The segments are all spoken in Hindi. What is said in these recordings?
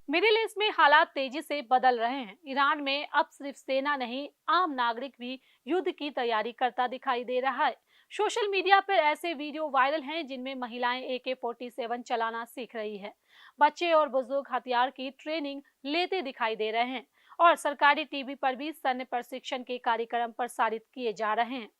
मिडिल ईस्ट में हालात तेजी से बदल रहे हैं। ईरान में अब सिर्फ सेना नहीं, आम नागरिक भी युद्ध की तैयारी करता दिखाई दे रहा है। सोशल मीडिया पर ऐसे वीडियो वायरल हैं जिनमें महिलाएं AK-47 चलाना सीख रही है। बच्चे और बुजुर्ग हथियार की ट्रेनिंग लेते दिखाई दे रहे हैं और सरकारी टीवी पर भी सैन्य प्रशिक्षण के कार्यक्रम प्रसारित किए जा रहे हैं।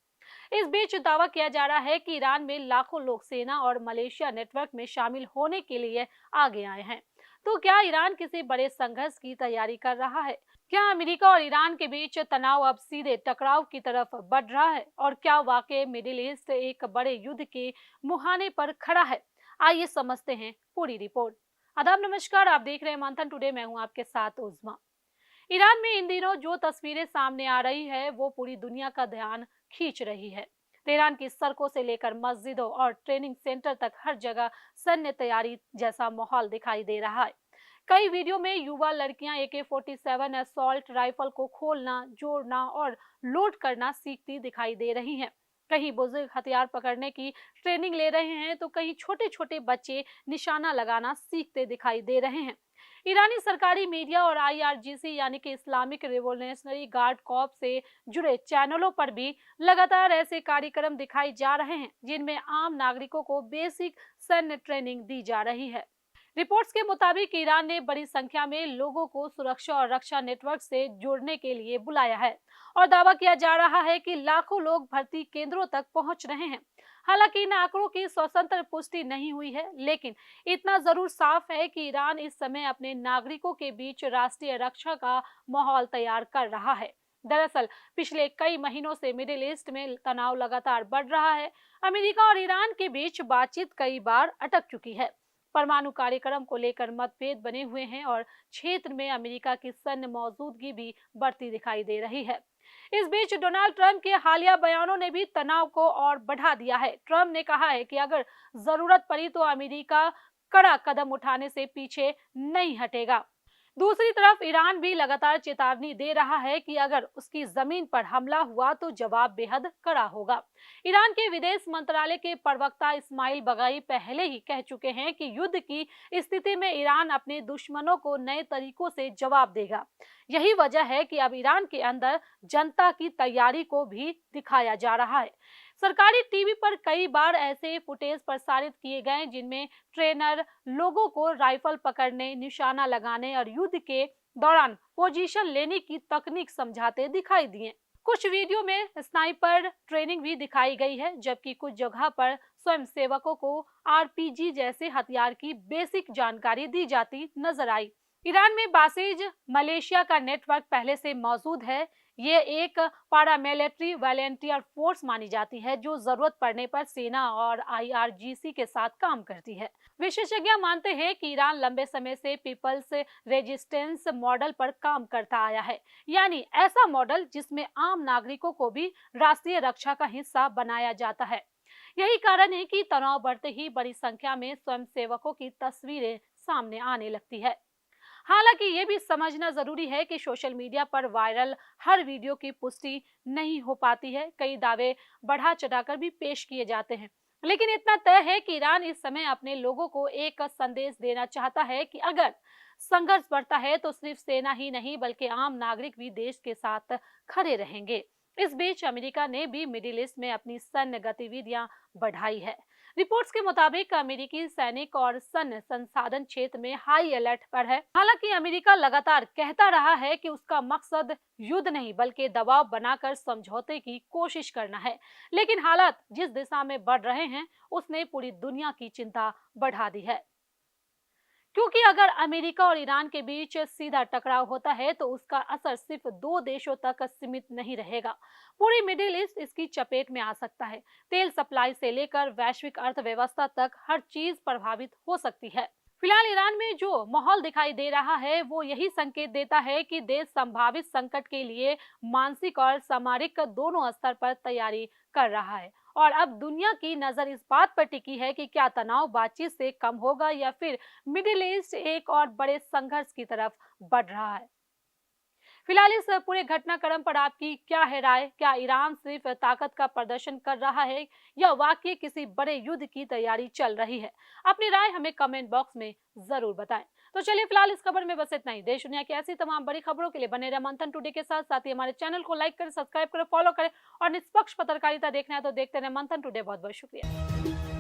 इस बीच दावा किया जा रहा है कि ईरान में लाखों लोग सेना और मलेशिया नेटवर्क में शामिल होने के लिए आगे आए हैं। तो क्या ईरान किसी बड़े संघर्ष की तैयारी कर रहा है? क्या अमेरिका और ईरान के बीच तनाव अब सीधे टकराव की तरफ बढ़ रहा है? और क्या वाकई मिडिल ईस्ट एक बड़े युद्ध के मुहाने पर खड़ा है? आइए समझते हैं पूरी रिपोर्ट। आदाब, नमस्कार। आप देख रहे हैं मंथन टुडे। मैं हूं आपके साथ उज्मा। ईरान में इन दिनों जो तस्वीरें सामने आ रही है वो पूरी दुनिया का ध्यान खींच रही है। तेहरान की सड़कों से लेकर मस्जिदों और ट्रेनिंग सेंटर तक हर जगह सैन्य तैयारी जैसा माहौल दिखाई दे रहा है। कई वीडियो में युवा लड़कियां AK-47 असॉल्ट राइफल को खोलना, जोड़ना और लोड करना सीखती दिखाई दे रही हैं। कहीं बुजुर्ग हथियार पकड़ने की ट्रेनिंग ले रहे हैं तो कहीं छोटे छोटे बच्चे निशाना लगाना सीखते दिखाई दे रहे हैं। ईरानी सरकारी मीडिया और IRGC यानी कि इस्लामिक रिवोल्यूशनरी गार्ड कॉर्प से जुड़े चैनलों पर भी लगातार ऐसे कार्यक्रम दिखाए जा रहे हैं जिनमें आम नागरिकों को बेसिक सैन्य ट्रेनिंग दी जा रही है। रिपोर्ट्स के मुताबिक ईरान ने बड़ी संख्या में लोगों को सुरक्षा और रक्षा नेटवर्क से जोड़ने के लिए बुलाया है और दावा किया जा रहा है कि लाखों लोग भर्ती केंद्रों तक पहुंच रहे हैं। हालांकि इन आंकड़ों की स्वतंत्र पुष्टि नहीं हुई है, लेकिन इतना जरूर साफ है कि ईरान इस समय अपने नागरिकों के बीच राष्ट्रीय रक्षा का माहौल तैयार कर रहा है। दरअसल पिछले कई महीनों से मिडिल ईस्ट में तनाव लगातार बढ़ रहा है। अमेरिका और ईरान के बीच बातचीत कई बार अटक चुकी है। परमाणु कार्यक्रम को लेकर मतभेद बने हुए हैं और क्षेत्र में अमेरिका की सैन्य मौजूदगी भी बढ़ती दिखाई दे रही है। इस बीच डोनाल्ड ट्रंप के हालिया बयानों ने भी तनाव को और बढ़ा दिया है। ट्रंप ने कहा है कि अगर जरूरत पड़ी तो अमेरिका कड़ा कदम उठाने से पीछे नहीं हटेगा। दूसरी तरफ ईरान भी लगातार चेतावनी दे रहा है कि अगर उसकी जमीन पर हमला हुआ तो जवाब बेहद कड़ा होगा। ईरान के विदेश मंत्रालय के प्रवक्ता इस्माइल बगाई पहले ही कह चुके हैं कि युद्ध की स्थिति में ईरान अपने दुश्मनों को नए तरीकों से जवाब देगा। यही वजह है कि अब ईरान के अंदर जनता की तैयारी को भी दिखाया जा रहा है। सरकारी टीवी पर कई बार ऐसे फुटेज प्रसारित किए गए जिनमें ट्रेनर लोगों को राइफल पकड़ने, निशाना लगाने और युद्ध के दौरान पोजीशन लेने की तकनीक समझाते दिखाई दिए। कुछ वीडियो में स्नाइपर ट्रेनिंग भी दिखाई गई है, जबकि कुछ जगह पर स्वयंसेवकों को RPG जैसे हथियार की बेसिक जानकारी दी जाती नजर आई। ईरान में बासिज मलेशिया का नेटवर्क पहले से मौजूद है। ये एक पारामिलिट्री वॉलंटियर फोर्स मानी जाती है जो जरूरत पड़ने पर सेना और IRGC के साथ काम करती है। विशेषज्ञ मानते हैं कि ईरान लंबे समय से पीपल्स रेजिस्टेंस मॉडल पर काम करता आया है, यानी ऐसा मॉडल जिसमें आम नागरिकों को भी राष्ट्रीय रक्षा का हिस्सा बनाया जाता है। यही कारण है कि तनाव बढ़ते ही बड़ी संख्या में स्वयंसेवकों की तस्वीरें सामने आने लगती है। हालांकि ये भी समझना जरूरी है कि सोशल मीडिया पर वायरल हर वीडियो की पुष्टि नहीं हो पाती है। कई दावे बढ़ा चढ़ाकर भी पेश किए जाते हैं, लेकिन इतना तय है कि ईरान इस समय अपने लोगों को एक संदेश देना चाहता है कि अगर संघर्ष बढ़ता है तो सिर्फ सेना ही नहीं बल्कि आम नागरिक भी देश के साथ खड़े रहेंगे। इस बीच अमेरिका ने भी मिडिल ईस्ट में अपनी सैन्य गतिविधियां बढ़ाई है। रिपोर्ट्स के मुताबिक अमेरिकी सैनिक और सैन्य संसाधन क्षेत्र में हाई अलर्ट पर है। हालांकि अमेरिका लगातार कहता रहा है कि उसका मकसद युद्ध नहीं बल्कि दबाव बनाकर समझौते की कोशिश करना है, लेकिन हालात जिस दिशा में बढ़ रहे हैं उसने पूरी दुनिया की चिंता बढ़ा दी है। क्योंकि अगर अमेरिका और ईरान के बीच सीधा टकराव होता है तो उसका असर सिर्फ दो देशों तक सीमित नहीं रहेगा, पूरी मिडिल ईस्ट इसकी चपेट में आ सकता है। तेल सप्लाई से लेकर वैश्विक अर्थव्यवस्था तक हर चीज प्रभावित हो सकती है। फिलहाल ईरान में जो माहौल दिखाई दे रहा है वो यही संकेत देता है कि देश संभावित संकट के लिए मानसिक और सामरिक दोनों स्तर पर तैयारी कर रहा है। और अब दुनिया की नजर इस बात पर टिकी है कि क्या तनाव बातचीत से कम होगा या फिर मिडिल ईस्ट एक और बड़े संघर्ष की तरफ बढ़ रहा है। फिलहाल इस पूरे घटनाक्रम पर आपकी क्या है राय? क्या ईरान सिर्फ ताकत का प्रदर्शन कर रहा है या वाकई किसी बड़े युद्ध की तैयारी चल रही है? अपनी राय हमें कमेंट बॉक्स में जरूर बताएं। तो चलिए फिलहाल इस खबर में बस इतना ही। देश दुनिया की ऐसी तमाम बड़ी खबरों के लिए बने रहे मंथन टुडे के साथ। साथ ही हमारे चैनल को लाइक करें, सब्सक्राइब करें, फॉलो करें और निष्पक्ष पत्रकारिता देखना है तो देखते रहे मंथन टुडे। बहुत बहुत शुक्रिया।